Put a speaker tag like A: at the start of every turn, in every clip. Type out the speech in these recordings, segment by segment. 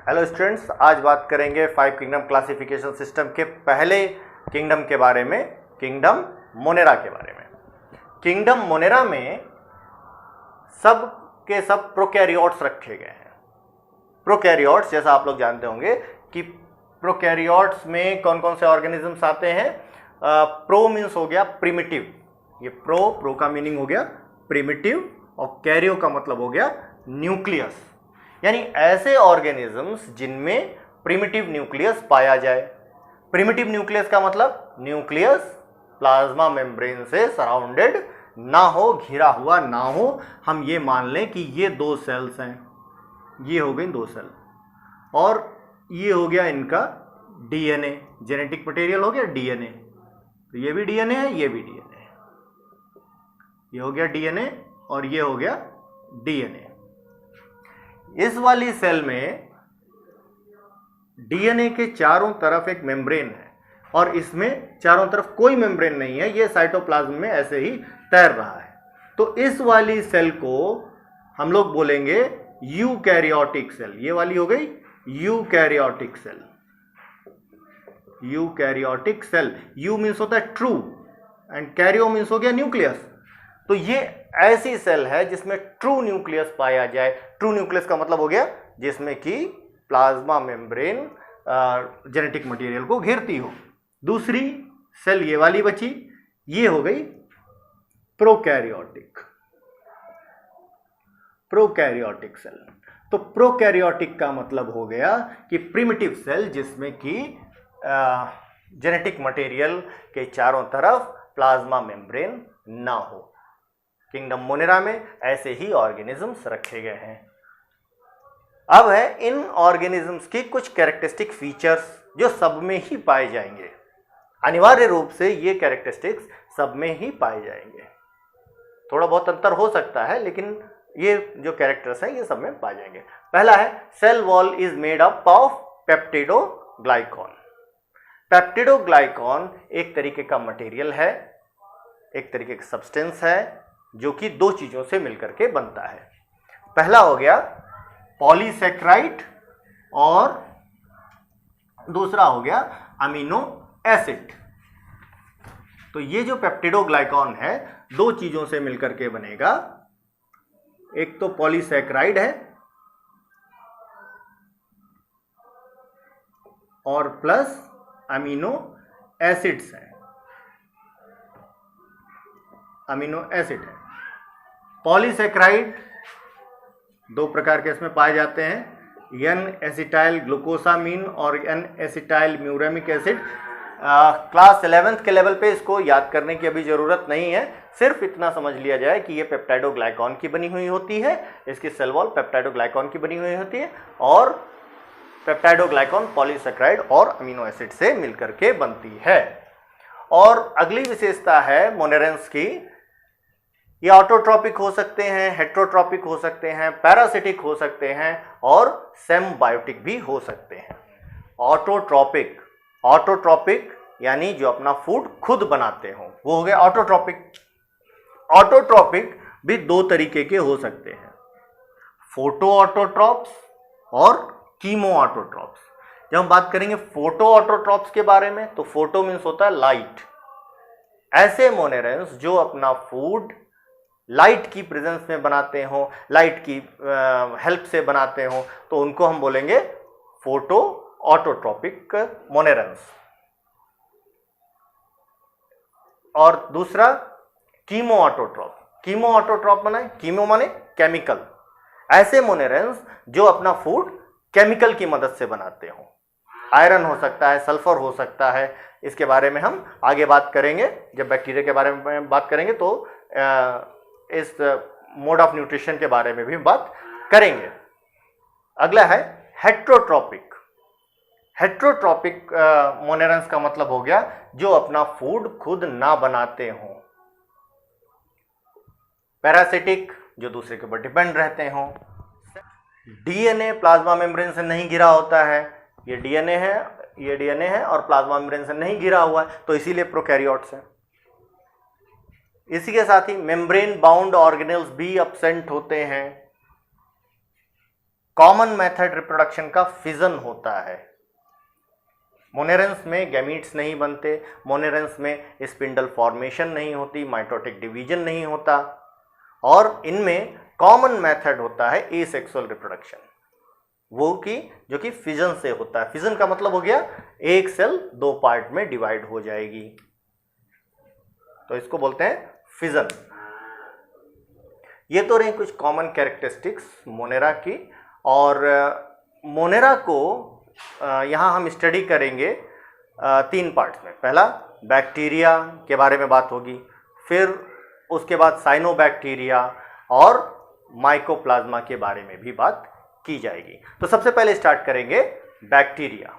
A: Hello students, आज बात करेंगे 5 किंगडम क्लासिफिकेशन सिस्टम के पहले किंगडम के बारे में, किंगडम मोनेरा के बारे में। किंगडम मोनेरा में सब के सब प्रोकैरियोट्स रखे गए हैं। प्रोकैरियोट्स जैसा आप लोग जानते होंगे कि प्रोकैरियोट्स में कौन कौन से ऑर्गेनिजम्स आते हैं। प्रो मीन्स हो गया प्रिमिटिव, ये प्रो का मीनिंग हो गया प्रिमिटिव, और कैरियो का मतलब हो गया न्यूक्लियस, यानी ऐसे ऑर्गेनिजम्स जिनमें प्रिमिटिव न्यूक्लियस पाया जाए। प्रिमिटिव न्यूक्लियस का मतलब न्यूक्लियस प्लाज्मा मेम्ब्रेन से सराउंडेड ना हो, घिरा हुआ ना हो। हम ये मान लें कि ये 2 सेल्स हैं, ये हो गई 2 सेल, और ये हो गया इनका डीएनए, जेनेटिक मटेरियल हो गया डीएनए। तो ये भी डीएनए है, ये भी डीएनए है, ये हो गया डीएनए और ये हो गया डीएनए। इस वाली सेल में डीएनए के चारों तरफ एक मेम्ब्रेन है और इसमें चारों तरफ कोई मेम्ब्रेन नहीं है, ये साइटोप्लाज्म में ऐसे ही तैर रहा है। तो इस वाली सेल को हम लोग बोलेंगे यूकैरियोटिक सेल। ये वाली हो गई eukaryotic cell. Eukaryotic cell, eu means होता है ट्रू एंड कैरियो मीन्स हो गया न्यूक्लियस। तो ये ऐसी सेल है जिसमें ट्रू न्यूक्लियस पाया जाए। ट्रू न्यूक्लियस का मतलब हो गया जिसमें कि प्लाज्मा मेम्ब्रेन जेनेटिक मटेरियल को घेरती हो। दूसरी सेल ये वाली बची, ये हो गई प्रोकैरियोटिक। प्रोकैरियोटिक सेल, तो प्रोकैरियोटिक का मतलब हो गया कि प्रिमिटिव सेल जिसमें कि जेनेटिक मटेरियल के चारों तरफ प्लाज्मा मेम्ब्रेन ना हो। किंगडम मोनेरा में ऐसे ही ऑर्गेनिजम्स रखे गए हैं। अब है इन ऑर्गेनिजम्स की कुछ कैरेक्टरिस्टिक फीचर्स जो सब में ही पाए जाएंगे। अनिवार्य रूप से ये कैरेक्टरिस्टिक्स सब में ही पाए जाएंगे, थोड़ा बहुत अंतर हो सकता है लेकिन ये जो कैरेक्टर्स हैं ये सब में पाए जाएंगे। पहला है cell wall is made up of peptidoglycan. Peptidoglycan एक तरीके का मटेरियल है, एक तरीके का सब्सटेंस है जो कि 2 चीजों से मिलकर के बनता है। पहला हो गया पॉलीसैकेराइड और दूसरा हो गया अमीनो एसिड। तो ये जो पेप्टिडोग्लाइकॉन है 2 चीजों से मिलकर के बनेगा। एक तो पॉलीसैकेराइड है और प्लस अमीनो एसिड्स हैं, अमीनो एसिड है। पॉलीसैकेराइड 2 प्रकार के इसमें पाए जाते हैं, एन एसिटाइल ग्लूकोसामीन और N acetyl muramic acid. Class 11th के लेवल पे इसको याद करने की अभी ज़रूरत नहीं है, सिर्फ इतना समझ लिया जाए कि ये पेप्टाइडोग्लाइकॉन की बनी हुई होती है, इसकी सेल वॉल पेप्टाइडोग्लाइकॉन की बनी हुई होती है और पेप्टाइडोग्लाइकॉन पॉलीसैकेराइड और अमीनो एसिड से मिलकर के बनती है। और अगली विशेषता है मोनेरेंस की, ये ऑटोट्रॉपिक हो सकते हैं, हेट्रोट्रॉपिक हो सकते हैं, पैरासिटिक हो सकते हैं और सेम्बायोटिक भी हो सकते हैं। ऑटोट्रॉपिक, ऑटोट्रॉपिक यानी जो अपना फूड खुद बनाते हो वो हो गया ऑटोट्रॉपिक। ऑटोट्रॉपिक भी 2 तरीके के हो सकते हैं, फोटो ऑटोट्रॉप्स और कीमो ऑटोट्रॉप्स। जब हम बात करेंगे फोटो ऑटोट्रॉप्स के बारे में तो फोटो मीन्स होता है लाइट। ऐसे मोनेरेंस जो अपना फूड लाइट की प्रेजेंस में बनाते हो, लाइट की हेल्प से बनाते हो, तो उनको हम बोलेंगे फोटो ऑटोट्रॉपिक मोनेरेंस। और दूसरा कीमो ऑटोट्रॉप। कीमो ऑटोट्रॉप माने, कीमो माने केमिकल। ऐसे मोनेरेंस जो अपना फूड केमिकल की मदद से बनाते हो, आयरन हो सकता है, सल्फर हो सकता है, इसके बारे में हम आगे बात करेंगे। जब बैक्टीरिया के बारे में बात करेंगे तो इस मोड ऑफ न्यूट्रिशन के बारे में भी बात करेंगे। अगला है हेट्रोट्रॉपिक। हेट्रोट्रॉपिक मोनेरेंस का मतलब हो गया जो अपना फूड खुद ना बनाते हो। पैरासिटिक जो दूसरे के ऊपर डिपेंड रहते हो। डीएनए प्लाज्मा मेम्ब्रेन से नहीं घिरा होता है, ये डीएनए है, ये डीएनए है और प्लाज्मा मेम्ब्रेन से नहीं घिरा हुआ है, तो इसीलिए प्रोकैरियोट्स है। इसी के साथ ही मेम्ब्रेन बाउंड ऑर्गेनेल्स भी एब्सेंट होते हैं। कॉमन मेथड रिप्रोडक्शन का फिजन होता है। मोनेरेंस में गैमीट्स नहीं बनते, मोनेरेंस में स्पिंडल फॉर्मेशन नहीं होती, माइटोटिक डिवीजन नहीं होता, और इनमें कॉमन मेथड होता है एसेक्सुअल रिप्रोडक्शन, वो कि जो कि फिजन से होता है। फिजन का मतलब हो गया एक सेल दो पार्ट में डिवाइड हो जाएगी, तो इसको बोलते हैं फिजन। ये तो रही कुछ कॉमन कैरेक्टरिस्टिक्स मोनेरा की, और मोनेरा को यहाँ हम स्टडी करेंगे तीन पार्ट्स में। पहला बैक्टीरिया के बारे में बात होगी, फिर उसके बाद साइनोबैक्टीरिया और माइकोप्लाज्मा के बारे में भी बात की जाएगी। तो सबसे पहले स्टार्ट करेंगे बैक्टीरिया।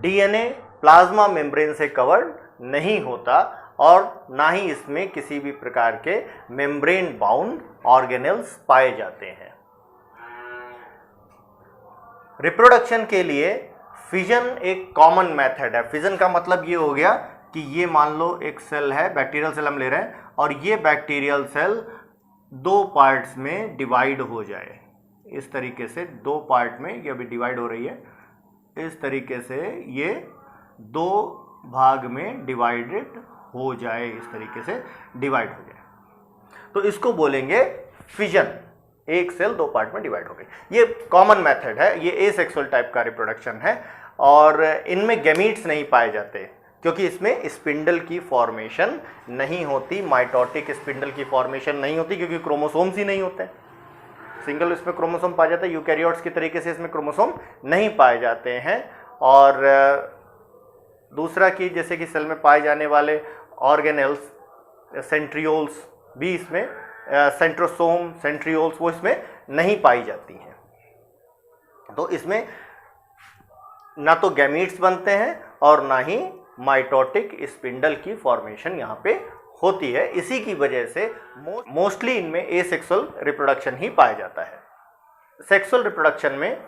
A: डीएनए प्लाज्मा मेम्ब्रेन से कवर्ड नहीं होता और ना ही इसमें किसी भी प्रकार के मेम्ब्रेन बाउंड ऑर्गेनेल्स पाए जाते हैं। रिप्रोडक्शन के लिए फिजन एक कॉमन मेथड है। फिजन का मतलब ये हो गया कि ये मान लो एक सेल है, बैक्टीरियल सेल हम ले रहे हैं, और ये बैक्टीरियल सेल दो पार्ट्स में डिवाइड हो जाए। इस तरीके से दो पार्ट में ये अभी डिवाइड हो रही है, इस तरीके से ये दो भाग में डिवाइडेड हो जाए, इस तरीके से डिवाइड हो जाए, तो इसको बोलेंगे फिजन। एक सेल दो पार्ट में डिवाइड हो गई। ये कॉमन मेथड है, ये एसेक्सुअल टाइप का रिप्रोडक्शन है, और इनमें गैमीट्स नहीं पाए जाते क्योंकि इसमें स्पिंडल की फॉर्मेशन नहीं होती, माइटोटिक स्पिंडल की फॉर्मेशन नहीं होती, क्योंकि क्रोमोसोम्स ही नहीं होते। सिंगल इसमें क्रोमोसोम पाया जाता है, यूकैरियोट्स की तरीके से इसमें क्रोमोसोम नहीं पाए जाते हैं। और दूसरा कि जैसे कि सेल में पाए जाने वाले ऑर्गेनेल्स, सेंट्रियोल्स भी इसमें, सेंट्रोसोम, सेंट्रियोल्स, वो इसमें नहीं पाई जाती हैं। तो इसमें ना तो गैमीट्स बनते हैं और ना ही माइटोटिक स्पिंडल की फॉर्मेशन यहाँ पे होती है। इसी की वजह से मोस्टली इनमें एसेक्सुअल रिप्रोडक्शन ही पाया जाता है। सेक्सुअल रिप्रोडक्शन में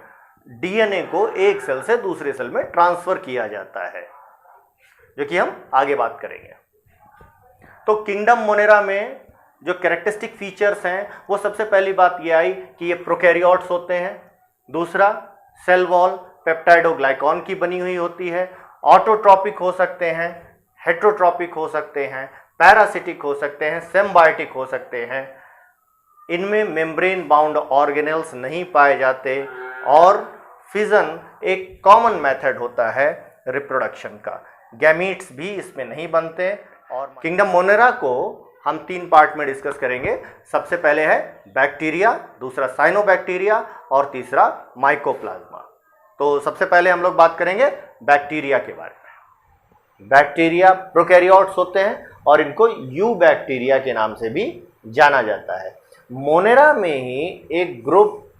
A: डीएनए को एक सेल से दूसरे सेल में ट्रांसफर किया जाता है, जो कि हम आगे बात करेंगे। तो किंगडम मोनेरा में जो कैरेक्टरिस्टिक फीचर्स हैं, वो सबसे पहली बात ये आई कि ये प्रोकैरियोट्स होते हैं। दूसरा, सेल वॉल पेप्टाइडोग्लाइकॉन की बनी हुई होती है। ऑटोट्रॉपिक हो सकते हैं, हेट्रोट्रॉपिक हो सकते हैं, पैरासिटिक हो सकते हैं, सिम्बायोटिक हो सकते हैं। इनमें मेम्ब्रेन बाउंड ऑर्गेनेल्स नहीं पाए जाते, और फिजन एक कॉमन मेथड होता है रिप्रोडक्शन का। गैमीट्स भी इसमें नहीं बनते। और किंगडम मोनेरा को हम तीन पार्ट में डिस्कस करेंगे। सबसे पहले है बैक्टीरिया, दूसरा साइनोबैक्टीरिया, और तीसरा माइकोप्लाज्मा। तो सबसे पहले हम लोग बात करेंगे बैक्टीरिया के बारे में। बैक्टीरिया प्रोकैरियोट्स होते हैं और इनको यूबैक्टीरिया के नाम से भी जाना जाता है। मोनेरा में ही एक ग्रुप,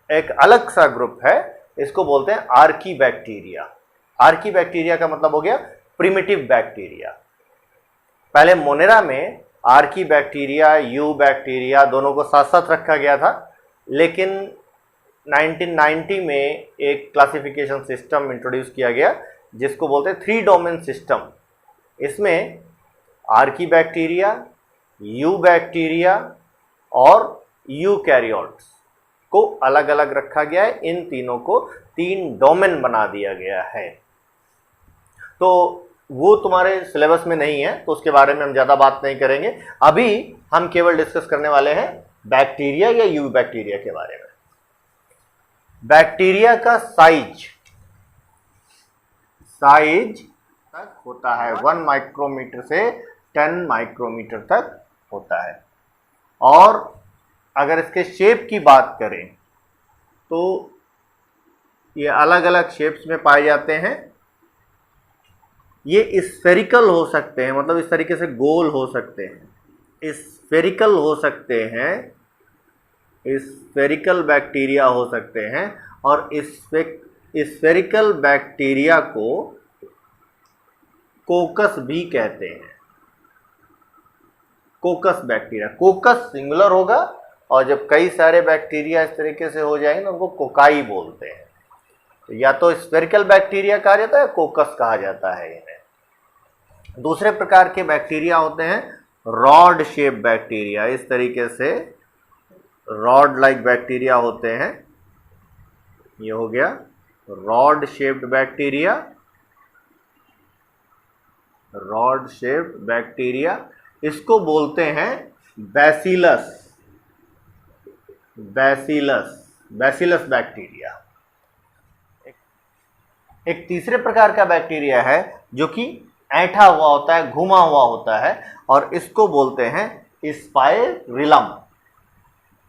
A: एक अलग सा ग्रुप है, इसको बोलते हैं आर्कीबैक्टीरिया। आर्कीबैक्टीरिया का मतलब हो गया प्रिमिटिव बैक्टीरिया। पहले मोनेरा में आर्कीबैक्टीरिया, यूबैक्टीरिया दोनों को साथ साथ रखा गया था, लेकिन 1990 में एक क्लासिफिकेशन सिस्टम इंट्रोड्यूस किया गया जिसको बोलते हैं 3 डोमेन सिस्टम। इसमें आर्कीबैक्टीरिया, यूबैक्टीरिया और यूकैरियोट्स को अलग अलग रखा गया है। इन तीनों को 3 डोमेन बना दिया गया है। तो वो तुम्हारे सिलेबस में नहीं है, तो उसके बारे में हम ज़्यादा बात नहीं करेंगे। अभी हम केवल डिस्कस करने वाले हैं बैक्टीरिया या यूबैक्टीरिया के बारे में। बैक्टीरिया का साइज तक होता है 1 माइक्रोमीटर से 10 माइक्रोमीटर तक होता है। और अगर इसके शेप की बात करें तो ये अलग अलग शेप्स में पाए जाते हैं। ये स्फेरिकल हो सकते हैं, मतलब इस तरीके से गोल हो सकते हैं, स्फेरिकल हो सकते हैं, स्फेरिकल बैक्टीरिया हो सकते हैं। और स्फेरिकल बैक्टीरिया को कोकस भी कहते हैं। कोकस बैक्टीरिया, कोकस सिंगुलर होगा, और जब कई सारे बैक्टीरिया इस तरीके से हो जाएंगे तो उनको कोकाई बोलते हैं। तो या तो स्फेरिकल बैक्टीरिया कहा जाता है, कोकस कहा जाता है इन्हें। दूसरे प्रकार के बैक्टीरिया होते हैं रॉड शेप बैक्टीरिया। इस तरीके से रॉड लाइक बैक्टीरिया होते हैं। ये हो गया rod shaped bacteria, rod shaped bacteria. इसको बोलते हैं बैसिलस, बैसिलस, बैसिलस बैक्टीरिया। एक तीसरे प्रकार का बैक्टीरिया है जो कि ऐंठा हुआ होता है, घुमा हुआ होता है, और इसको बोलते हैं स्पाइरिलम।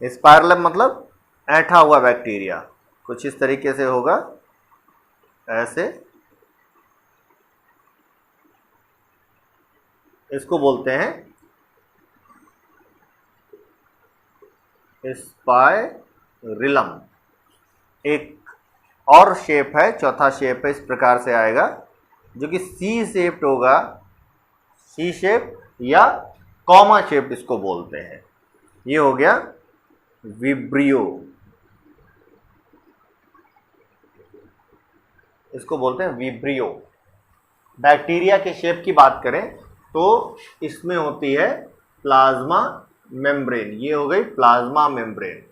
A: स्पाइरिलम मतलब ऐंठा हुआ बैक्टीरिया, कुछ इस तरीके से होगा, ऐसे। इसको बोलते हैं स्पाइरिलम। एक और शेप है, चौथा शेप है, इस प्रकार से आएगा जो कि सी शेप्ड होगा, सी शेप या कॉमा शेप इसको बोलते हैं। ये हो गया विब्रियो, इसको बोलते हैं विब्रियो। बैक्टीरिया के शेप की बात करें तो इसमें होती है प्लाज्मा मेम्ब्रेन। ये हो गई प्लाज्मा मेम्ब्रेन।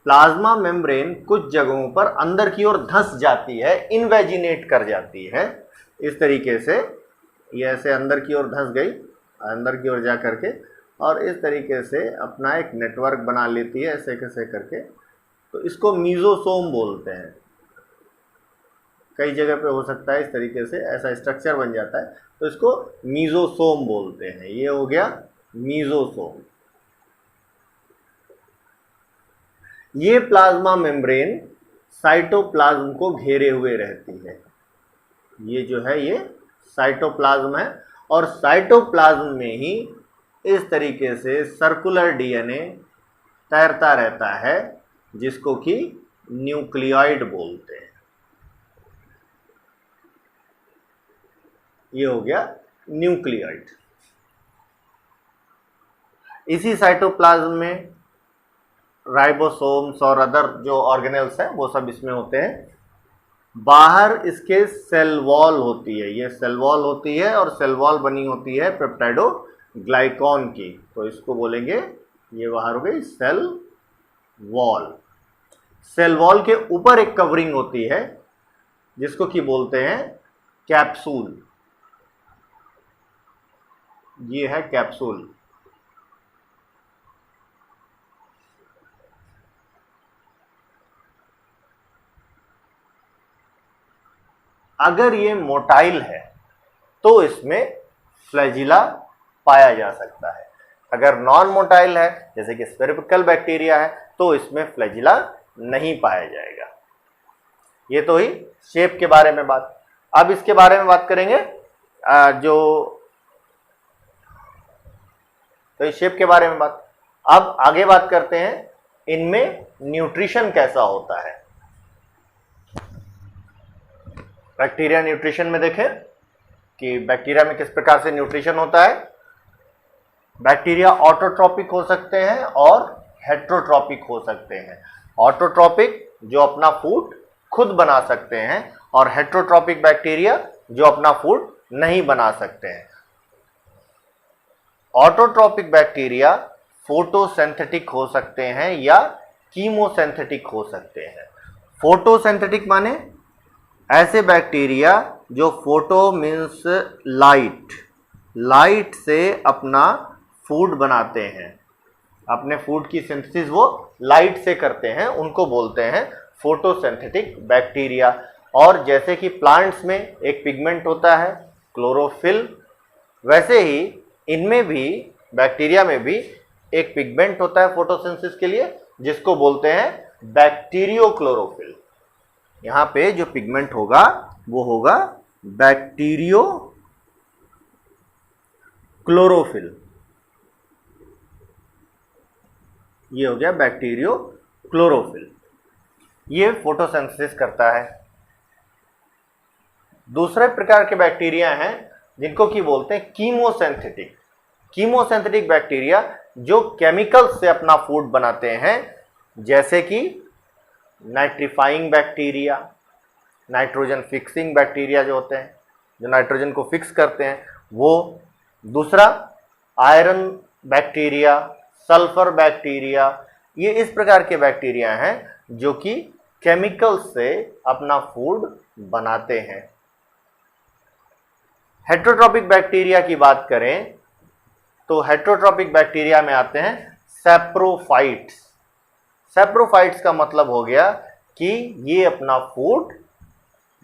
A: प्लाज्मा मेम्ब्रेन कुछ जगहों पर अंदर की ओर धंस जाती है, इनवेजिनेट कर जाती है, इस तरीके से। ये ऐसे अंदर की ओर धंस गई, अंदर की ओर जा करके, और इस तरीके से अपना एक नेटवर्क बना लेती है, ऐसे कैसे करके। तो इसको मीजोसोम बोलते हैं। कई जगह पे हो सकता है इस तरीके से ऐसा स्ट्रक्चर बन जाता है, तो इसको मीजोसोम बोलते हैं। ये हो गया मीजोसोम। ये प्लाज्मा मेम्ब्रेन साइटोप्लाज्म को घेरे हुए रहती है। ये जो है ये साइटोप्लाज्म है, और साइटोप्लाज्म में ही इस तरीके से सर्कुलर डीएनए तैरता रहता है, जिसको कि न्यूक्लियोइड बोलते हैं। ये हो गया न्यूक्लियोइड। इसी साइटोप्लाज्म में राइबोसोम्स और अदर जो ऑर्गेनेल्स हैं वो सब इसमें होते हैं। बाहर इसके सेल वॉल होती है, ये सेल वॉल होती है, और सेल वॉल बनी होती है पेप्टाइडोग्लाइकॉन की, तो इसको बोलेंगे, ये बाहर हो गई सेल वॉल। सेल वॉल के ऊपर एक कवरिंग होती है जिसको कि बोलते हैं कैप्सूल। ये है कैप्सूल। अगर ये मोटाइल है तो इसमें फ्लैजिला पाया जा सकता है। अगर नॉन मोटाइल है, जैसे कि स्पेरिकल बैक्टीरिया है, तो इसमें फ्लैजिला नहीं पाया जाएगा। ये तो ही शेप के बारे में बात। अब इसके बारे में बात करेंगे तो इस शेप के बारे में बात। अब आगे बात करते हैं इनमें न्यूट्रिशन कैसा होता है। बैक्टीरिया न्यूट्रिशन में देखें कि बैक्टीरिया में किस प्रकार से न्यूट्रिशन होता है। बैक्टीरिया ऑटोट्रॉपिक हो सकते हैं और हेट्रोट्रॉपिक हो सकते हैं। ऑटोट्रॉपिक जो अपना फूड खुद बना सकते हैं, और हेट्रोट्रॉपिक बैक्टीरिया जो अपना फूड नहीं बना सकते हैं। ऑटोट्रॉपिक बैक्टीरिया फोटोसिंथेटिक हो सकते हैं या कीमोसिंथेटिक हो सकते हैं। फोटोसिंथेटिक माने ऐसे बैक्टीरिया जो फोटो मीन्स लाइट, लाइट से अपना फूड बनाते हैं, अपने फूड की सिंथेसिस वो लाइट से करते हैं, उनको बोलते हैं फोटोसिंथेटिक बैक्टीरिया। और जैसे कि प्लांट्स में एक पिगमेंट होता है क्लोरोफिल, वैसे ही इनमें भी, बैक्टीरिया में भी एक पिगमेंट होता है फोटोसिंथेसिस के लिए, जिसको बोलते हैं बैक्टीरियोक्लोरोफिल। यहां पे जो पिगमेंट होगा वो होगा बैक्टीरियोक्लोरोफिल। ये हो गया बैक्टीरियोक्लोरोफिल। ये फोटोसिंथेसिस करता है। दूसरे प्रकार के बैक्टीरिया हैं जिनको की बोलते हैं कीमोसिंथेटिक। कीमोसिंथेटिक बैक्टीरिया जो केमिकल्स से अपना फूड बनाते हैं, जैसे कि nitrifying bacteria, nitrogen fixing bacteria जो होते हैं, जो नाइट्रोजन को फिक्स करते हैं वो। दूसरा आयरन बैक्टीरिया, सल्फर बैक्टीरिया, ये इस प्रकार के बैक्टीरिया हैं जो कि केमिकल से अपना फूड बनाते हैं। हेटरोट्रॉपिक बैक्टीरिया की बात करें तो हेटरोट्रॉपिक बैक्टीरिया में आते हैं सैप्रोफाइट्स। सैप्रोफाइट्स का मतलब हो गया कि ये अपना फूड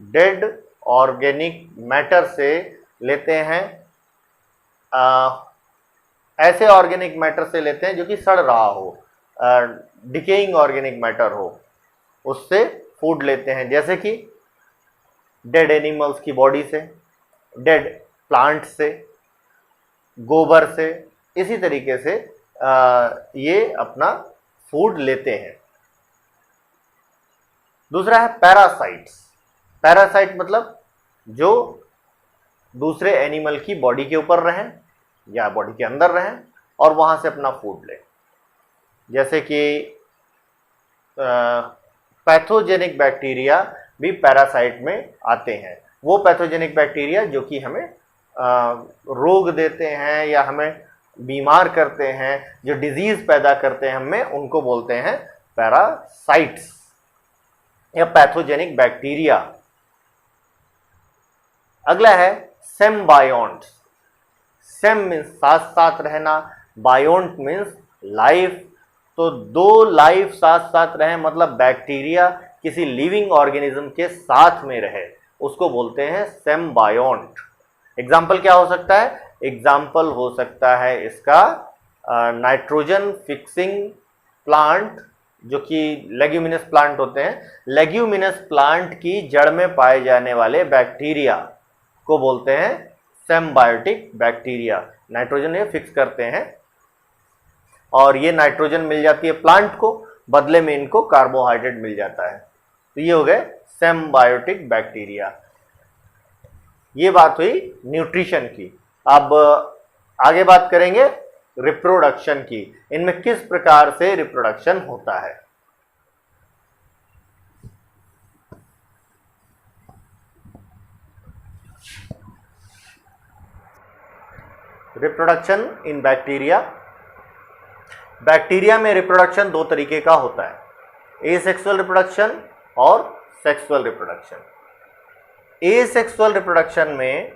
A: डेड ऑर्गेनिक मैटर से लेते हैं, ऐसे ऑर्गेनिक मैटर से लेते हैं जो कि सड़ रहा हो, डिकेइंग ऑर्गेनिक मैटर हो, उससे फूड लेते हैं, जैसे कि डेड एनिमल्स की बॉडी से, डेड प्लांट से, गोबर से, इसी तरीके से ये अपना फूड लेते हैं। दूसरा है पैरासाइट्स। पैरासाइट मतलब जो दूसरे एनिमल की बॉडी के ऊपर रहें या बॉडी के अंदर रहें और वहां से अपना फूड लें, जैसे कि पैथोजेनिक बैक्टीरिया भी पैरासाइट में आते हैं। वो पैथोजेनिक बैक्टीरिया जो कि हमें रोग देते हैं या हमें बीमार करते हैं, जो डिजीज पैदा करते हैं हमें, उनको बोलते हैं पैरासाइट्स या पैथोजेनिक बैक्टीरिया। अगला है सेम्बायोन्ट्स। सेम मीन्स साथ साथ रहना, बायोन्ट मीन्स लाइफ। तो दो लाइफ साथ साथ रहे मतलब बैक्टीरिया किसी लिविंग ऑर्गेनिज्म के साथ में रहे, उसको बोलते हैं सेम्बायोन्ट। एग्जाम्पल क्या हो सकता है? एग्जाम्पल हो सकता है इसका नाइट्रोजन फिक्सिंग प्लांट, जो कि लेग्यूमिनस प्लांट होते हैं। लेग्यूमिनस प्लांट की जड़ में पाए जाने वाले बैक्टीरिया को बोलते हैं सेम्बायोटिक बैक्टीरिया। नाइट्रोजन ये फिक्स करते हैं और ये नाइट्रोजन मिल जाती है प्लांट को, बदले में इनको कार्बोहाइड्रेट मिल जाता है। तो ये हो गए सेम्बायोटिक बैक्टीरिया। ये बात हुई न्यूट्रिशन की। अब आगे बात करेंगे रिप्रोडक्शन की। इनमें किस प्रकार से रिप्रोडक्शन होता है? Reproduction in bacteria. बैक्टीरिया में रिप्रोडक्शन दो तरीके का होता है, एसेक्सुअल रिप्रोडक्शन और सेक्सुअल रिप्रोडक्शन। एसेक्सुअल रिप्रोडक्शन में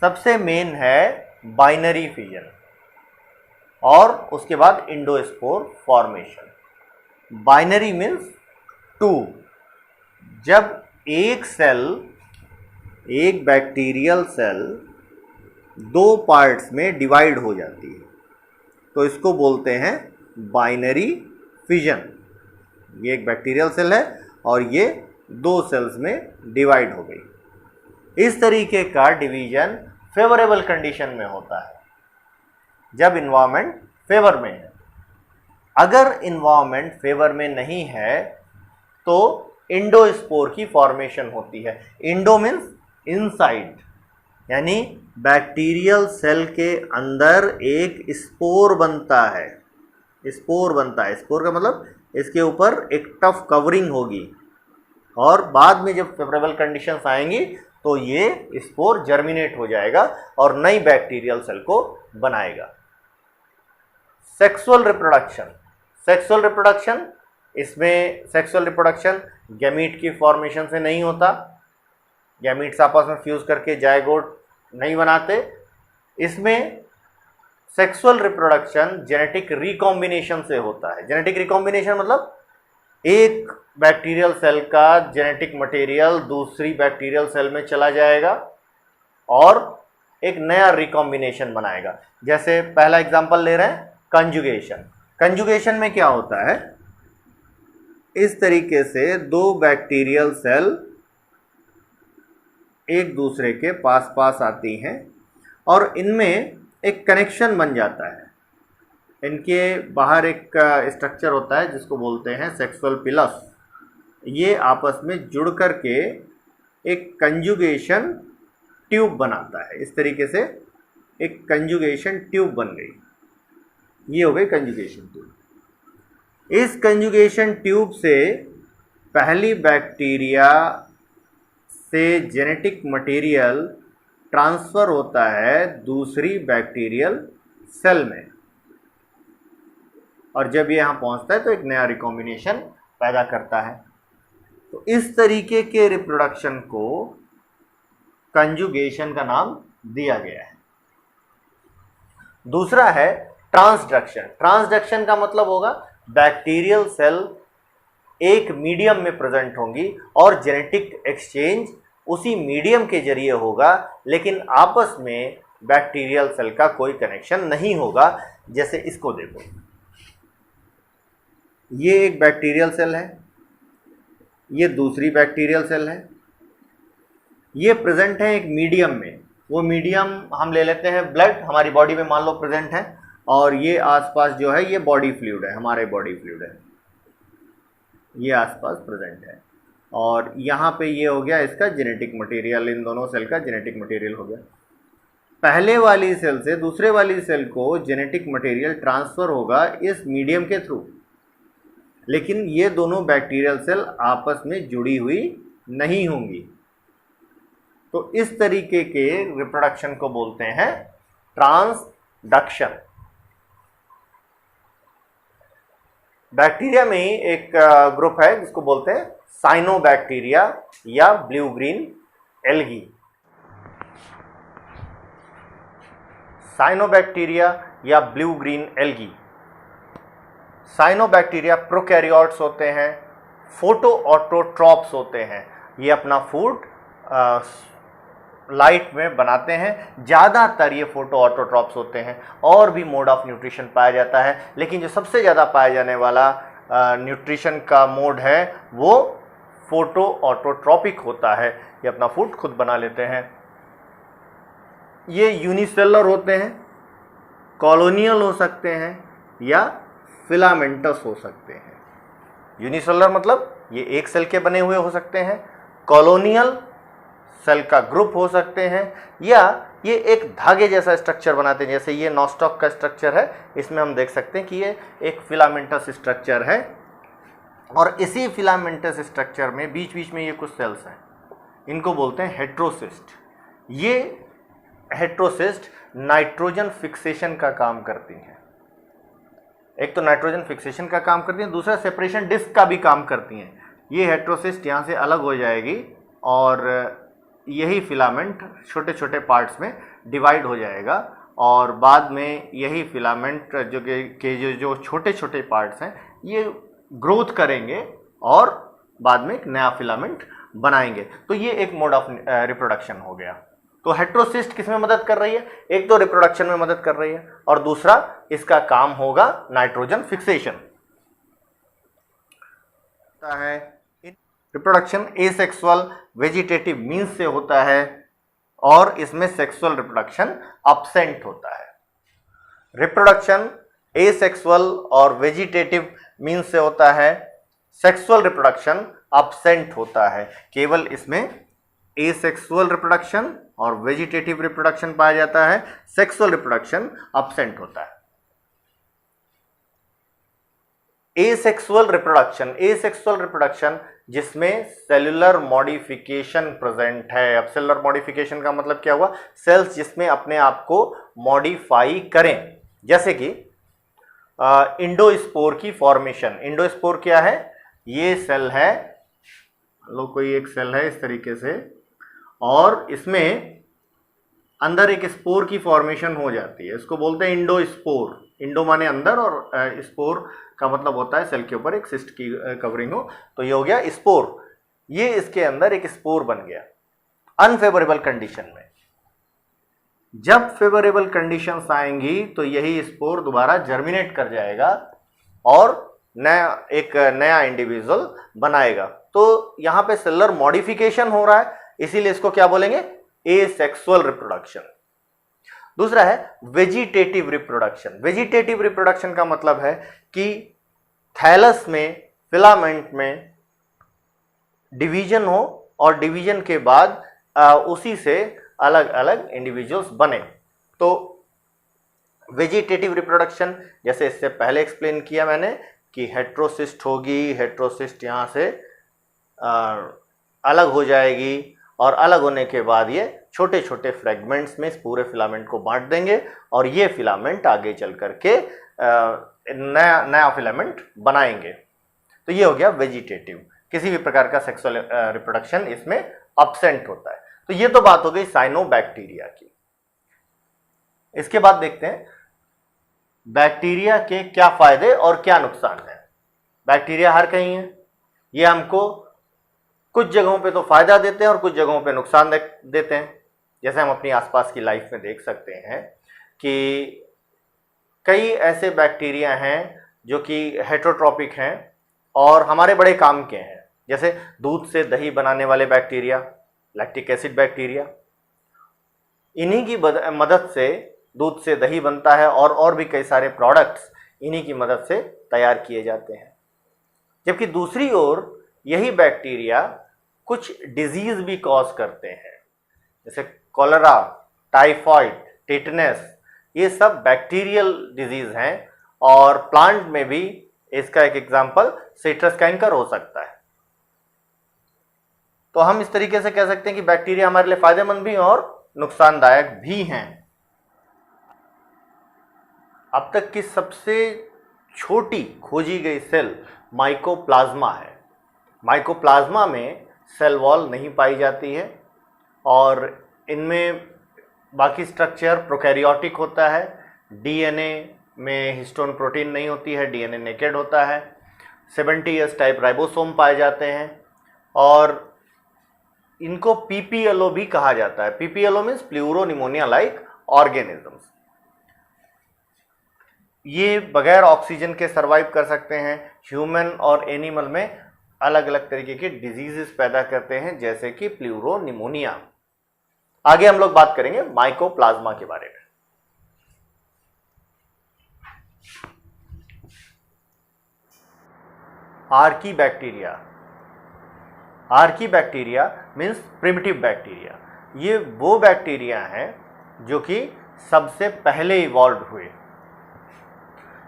A: सबसे मेन है बाइनरी फिजन और उसके बाद endospore formation. Binary means two. जब एक सेल, एक बैक्टीरियल सेल दो पार्ट्स में डिवाइड हो जाती है तो इसको बोलते हैं बाइनरी फिजन। ये एक बैक्टीरियल सेल है और ये दो सेल्स में डिवाइड हो गई। इस तरीके का डिवीजन फेवरेबल कंडीशन में होता है, जब इन्वायरमेंट फेवर में है। अगर इन्वायरमेंट फेवर में नहीं है तो इंडोस्पोर की फॉर्मेशन होती है। इंडो मीन्स इनसाइड, यानी बैक्टीरियल सेल के अंदर एक स्पोर बनता है। स्पोर बनता है, स्पोर का मतलब इसके ऊपर एक टफ कवरिंग होगी और बाद में जब फेवरेबल कंडीशंस आएंगी तो ये स्पोर जर्मिनेट हो जाएगा और नई बैक्टीरियल सेल को बनाएगा। Sexual reproduction. सेक्सुअल रिप्रोडक्शन, इसमें सेक्सुअल रिप्रोडक्शन गैमीट की फॉर्मेशन से नहीं होता। गैमीट्स आपस में फ्यूज करके जायगोट नहीं बनाते। इसमें सेक्सुअल रिप्रोडक्शन जेनेटिक रिकॉम्बिनेशन से होता है। जेनेटिक रिकॉम्बिनेशन मतलब एक बैक्टीरियल सेल का जेनेटिक मटेरियल दूसरी बैक्टीरियल सेल में चला जाएगा और एक नया रिकॉम्बिनेशन बनाएगा। जैसे पहला एग्जांपल ले रहे हैं कंजुगेशन। कंजुगेशन में क्या होता है? इस तरीके से दो बैक्टीरियल सेल एक दूसरे के पास पास आती हैं और इनमें एक कनेक्शन बन जाता है। इनके बाहर एक स्ट्रक्चर होता है जिसको बोलते हैं सेक्सुअल पिलस। ये आपस में जुड़ करके एक कंजुगेशन ट्यूब बनाता है। इस तरीके से एक कंजुगेशन ट्यूब बन गई, ये हो गई कंजुगेशन ट्यूब। इस कंजुगेशन ट्यूब से पहली बैक्टीरिया से जेनेटिक मटेरियल ट्रांसफ़र होता है दूसरी बैक्टीरियल सेल में। और जब ये यहाँ पहुँचता है तो एक नया रिकॉम्बिनेशन पैदा करता है। तो इस तरीके के रिप्रोडक्शन को कंजुगेशन का नाम दिया गया है। दूसरा है ट्रांसडक्शन। ट्रांसडक्शन का मतलब होगा बैक्टीरियल सेल एक मीडियम में प्रेजेंट होंगी और जेनेटिक एक्सचेंज उसी मीडियम के जरिए होगा, लेकिन आपस में बैक्टीरियल सेल का कोई कनेक्शन नहीं होगा। जैसे इसको देखो, ये एक बैक्टीरियल सेल है, ये दूसरी बैक्टीरियल सेल है, ये प्रेजेंट है एक मीडियम में। वो मीडियम हम ले लेते हैं ब्लड, हमारी बॉडी में मान लो प्रेजेंट है, और ये आसपास जो है ये बॉडी फ्लूइड है, हमारे बॉडी फ्लूइड है, ये आसपास प्रेजेंट है। और यहाँ पे ये हो गया इसका जेनेटिक मटेरियल, इन दोनों सेल का जेनेटिक मटेरियल हो गया। पहले वाली सेल से दूसरे वाली सेल को जेनेटिक मटेरियल ट्रांसफ़र होगा इस मीडियम के थ्रू, लेकिन ये दोनों बैक्टीरियल सेल आपस में जुड़ी हुई नहीं होंगी। तो इस तरीके के रिप्रोडक्शन को बोलते हैं ट्रांसडक्शन। बैक्टीरिया में ही एक ग्रुप है जिसको बोलते हैं साइनोबैक्टीरिया या ब्लू ग्रीन एल्गी। साइनोबैक्टीरिया या blue green algae. Cyanobacteria prokaryotes होते हैं, फोटोऑटोट्रॉप्स होते हैं। ये अपना फूड लाइट में बनाते हैं, ज़्यादातर ये फोटोऑटोट्रॉप्स होते हैं। और भी मोड ऑफ न्यूट्रिशन पाया जाता है, लेकिन जो सबसे ज़्यादा पाया जाने वाला न्यूट्रिशन का मोड है वो फोटोऑटोट्रॉपिक होता है। ये अपना फूड खुद बना लेते हैं। ये यूनिसेलुलर होते हैं, कॉलोनियल हो सकते हैं या फिलामेंटस हो सकते हैं। यूनिसेलुलर मतलब ये एक सेल के बने हुए हो सकते हैं, कॉलोनियल सेल का ग्रुप हो सकते हैं, या ये एक धागे जैसा स्ट्रक्चर बनाते हैं। जैसे ये नॉस्टॉक का स्ट्रक्चर है, इसमें हम देख सकते हैं कि ये एक फिलामेंटस स्ट्रक्चर है, और इसी फिलामेंटस स्ट्रक्चर में बीच बीच में ये कुछ सेल्स हैं, इनको बोलते हैं हेट्रोसिस्ट। ये हेट्रोसिस्ट नाइट्रोजन फिक्सेशन का काम करती हैं। एक तो नाइट्रोजन फिक्सेशन का काम करती हैं, दूसरा सेपरेशन डिस्क का भी काम करती हैं। ये हेट्रोसिस्ट यहाँ से अलग हो जाएगी और यही फिलामेंट छोटे छोटे पार्ट्स में डिवाइड हो जाएगा, और बाद में यही फिलामेंट जो छोटे छोटे पार्ट्स हैं ये ग्रोथ करेंगे और बाद में एक नया फिलामेंट बनाएंगे। तो ये एक मोड ऑफ रिप्रोडक्शन हो गया। तो हेट्रोसिस्ट किस में मदद कर रही है? एक तो रिप्रोडक्शन में मदद कर रही है, और दूसरा इसका काम होगा नाइट्रोजन फिक्सेशन है। रिप्रोडक्शन एसेक्सुअल वेजिटेटिव मीन्स से होता है, और इसमें सेक्सुअल रिप्रोडक्शन एब्सेंट होता है। रिप्रोडक्शन एसेक्सुअल और वेजिटेटिव मीन्स से होता है, सेक्सुअल रिप्रोडक्शन एब्सेंट होता है। केवल इसमें एसेक्सुअल रिप्रोडक्शन और वेजिटेटिव रिप्रोडक्शन पाया जाता है, सेक्सुअल रिप्रोडक्शन एब्सेंट होता है। एसेक्सुअल रिप्रोडक्शन जिसमें सेलुलर मॉडिफिकेशन प्रेजेंट है। अब सेलुलर मॉडिफिकेशन का मतलब क्या हुआ? सेल्स जिसमें अपने आप को मॉडिफाई करें, जैसे कि इंडोस्पोर की फॉर्मेशन। इंडोस्पोर क्या है? ये सेल है, लो कोई एक सेल है इस तरीके से, और इसमें अंदर एक स्पोर की फॉर्मेशन हो जाती है, इसको बोलते हैं इंडोस्पोर। इंडो माने अंदर, और स्पोर का मतलब होता है सेल के ऊपर एक सिस्ट की कवरिंग हो। तो ये हो गया स्पोर, ये इसके अंदर एक स्पोर बन गया अनफेवरेबल कंडीशन में। जब फेवरेबल कंडीशंस आएंगी तो यही स्पोर दोबारा जर्मिनेट कर जाएगा और एक नया इंडिविजुअल बनाएगा। तो यहाँ पे सेलुलर मॉडिफिकेशन हो रहा है, इसीलिए इसको क्या बोलेंगे? Asexual reproduction. दूसरा है वेजिटेटिव रिप्रोडक्शन। वेजिटेटिव रिप्रोडक्शन का मतलब है कि थैलस में, फिलामेंट में डिवीजन हो, और डिवीजन के बाद उसी से अलग अलग इंडिविजुअल्स बने। तो वेजिटेटिव रिप्रोडक्शन, जैसे इससे पहले एक्सप्लेन किया मैंने कि हेट्रोसिस्ट होगी, हेट्रोसिस्ट यहाँ से अलग हो जाएगी, और अलग होने के बाद ये छोटे छोटे फ्रेगमेंट्स में इस पूरे फिलामेंट को बांट देंगे, और ये फिलामेंट आगे चल करके नया नया फिलामेंट बनाएंगे। तो ये हो गया वेजिटेटिव, किसी भी प्रकार का सेक्सुअल रिप्रोडक्शन इसमें अब्सेंट होता है। तो ये तो बात हो गई साइनोबैक्टीरिया की। इसके बाद देखते हैं बैक्टीरिया के क्या फायदे और क्या नुकसान है। बैक्टीरिया हर कहीं है, ये हमको कुछ जगहों पे तो फायदा देते हैं और कुछ जगहों पे नुकसान देते हैं। जैसे हम अपनी आसपास की लाइफ में देख सकते हैं कि कई ऐसे बैक्टीरिया हैं जो कि हेटेरोट्रॉपिक हैं और हमारे बड़े काम के हैं। जैसे दूध से दही बनाने वाले बैक्टीरिया, लैक्टिक एसिड बैक्टीरिया, इन्हीं की मदद से दूध से दही बनता है और भी कई सारे प्रोडक्ट्स इन्हीं की मदद से तैयार किए जाते हैं। जबकि दूसरी ओर यही बैक्टीरिया कुछ डिजीज भी कॉज करते हैं, जैसे कॉलरा, टाइफॉइड, टिटनेस, ये सब बैक्टीरियल डिजीज हैं। और प्लांट में भी इसका एक एग्जांपल सिट्रस कैंकर हो सकता है। तो हम इस तरीके से कह सकते हैं कि बैक्टीरिया हमारे लिए फायदेमंद भी हैं और नुकसानदायक भी हैं। अब तक की सबसे छोटी खोजी गई सेल माइकोप्लाज्मा है। माइकोप्लाज्मा में सेल वॉल नहीं पाई जाती है और इनमें बाकी स्ट्रक्चर प्रोकैरियोटिक होता है। डीएनए में हिस्टोन प्रोटीन नहीं होती है, डीएनए नेकेड होता है। 70S टाइप राइबोसोम पाए जाते हैं और इनको पीपीएलओ भी कहा जाता है। PPLO means pleuropneumonia like organisms. ये बगैर ऑक्सीजन के सर्वाइव कर सकते हैं। ह्यूमन और एनिमल में अलग अलग तरीके के डिजीजेस पैदा करते हैं, जैसे कि प्लूरोनिमोनिया। आगे हम लोग बात करेंगे माइकोप्लाज्मा के बारे में। Archaebacteria. Archaebacteria means primitive bacteria. ये वो बैक्टीरिया हैं जो कि सबसे पहले इवॉल्व हुए।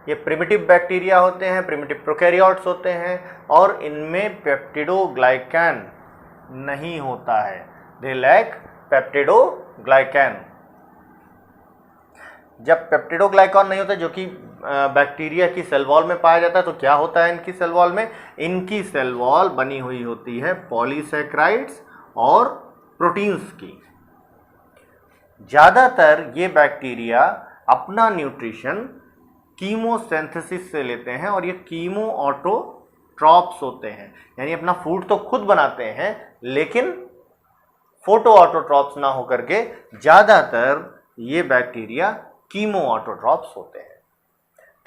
A: ये प्रिमिटिव बैक्टीरिया होते हैं, प्रिमिटिव प्रोकैरियोट्स होते हैं और इनमें पेप्टिडोग्लाइकैन नहीं होता है। They lack peptidoglycan. जब पेप्टिडोग्लाइकॉन नहीं होता, जो कि बैक्टीरिया की सेल वॉल में पाया जाता है, तो क्या होता है इनकी सेल वॉल में? इनकी सेल वॉल बनी हुई होती है पॉलीसैकेराइड्स और प्रोटीन्स की। ज़्यादातर ये बैक्टीरिया अपना न्यूट्रिशन कीमोसिंथेसिस से लेते हैं और ये कीमो ऑटोट्रॉप्स होते हैं, यानी अपना फूड तो खुद बनाते हैं लेकिन फोटो ऑटोट्रॉप्स ना होकर के ज़्यादातर ये बैक्टीरिया कीमो ऑटोट्रॉप्स होते हैं।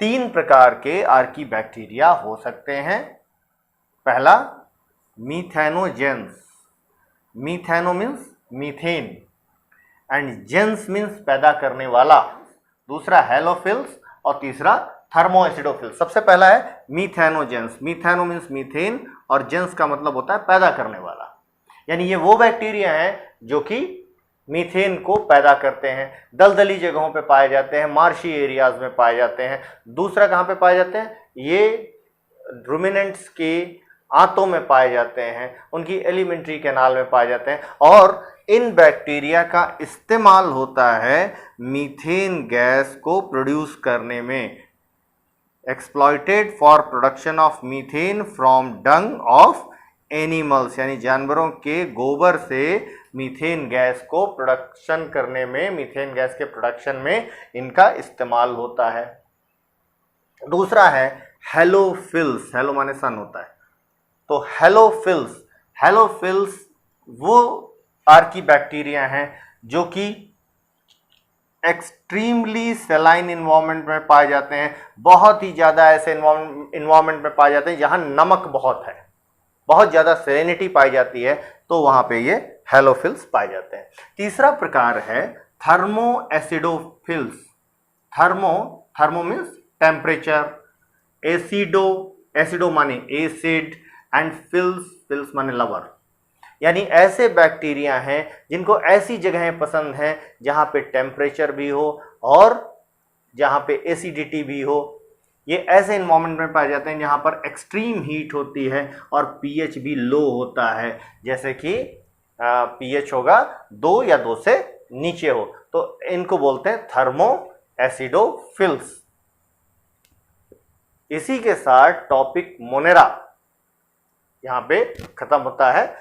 A: 3 प्रकार के आर्कीबैक्टीरिया हो सकते हैं। पहला methanogens. Methano means methane and gens means पैदा करने वाला। दूसरा हेलोफिल्स और तीसरा थर्मोएसिडोफिल्स। सबसे पहला है मीथेनोजेंस। मीथेनो मीन्स मीथेन और जेंस का मतलब होता है पैदा करने वाला, यानी ये वो बैक्टीरिया हैं जो कि मीथेन को पैदा करते हैं। दलदली जगहों पे पाए जाते हैं, मार्शी एरियाज में पाए जाते हैं। दूसरा कहाँ पे पाए जाते हैं? ये रूमिनेंट्स के आंतों में पाए जाते हैं, उनकी एलिमेंट्री कैनाल में पाए जाते हैं। और इन बैक्टीरिया का इस्तेमाल होता है मीथेन गैस को प्रोड्यूस करने में। Exploited for production of methane from Dang of animals, यानी जानवरों के गोबर से मीथेन गैस को प्रोडक्शन करने में, मीथेन गैस के प्रोडक्शन में इनका इस्तेमाल होता है। दूसरा है हेलोफिल्स। हेलो माने सन होता है, तो हेलोफिल्स। हेलोफिल्स वो आर्कीबैक्टीरिया हैं जो कि एक्सट्रीमली सेलाइन इन्वायरमेंट में पाए जाते हैं। बहुत ही ज़्यादा ऐसे इन्वायरमेंट में पाए जाते हैं जहां नमक बहुत है, बहुत ज़्यादा सेलेनिटी पाई जाती है, तो वहां पे ये हेलोफिल्स पाए जाते हैं। तीसरा प्रकार है थर्मोएसिडोफिल्स। थर्मो मीन्स टेम्परेचर, एसिडो माने एसिड एंड फिल्स माने लवर, यानी ऐसे बैक्टीरिया हैं जिनको ऐसी जगहें पसंद हैं जहां पे टेम्परेचर भी हो और जहां पे एसिडिटी भी हो। ये ऐसे इन्वायरमेंट में पाए जाते हैं जहां पर एक्सट्रीम हीट होती है और पीएच भी लो होता है, जैसे कि पीएच होगा 2 या 2 से नीचे हो, तो इनको बोलते हैं थर्मो एसिडोफिल्स। इसी के साथ टॉपिक मोनेरा यहां पे खत्म होता है।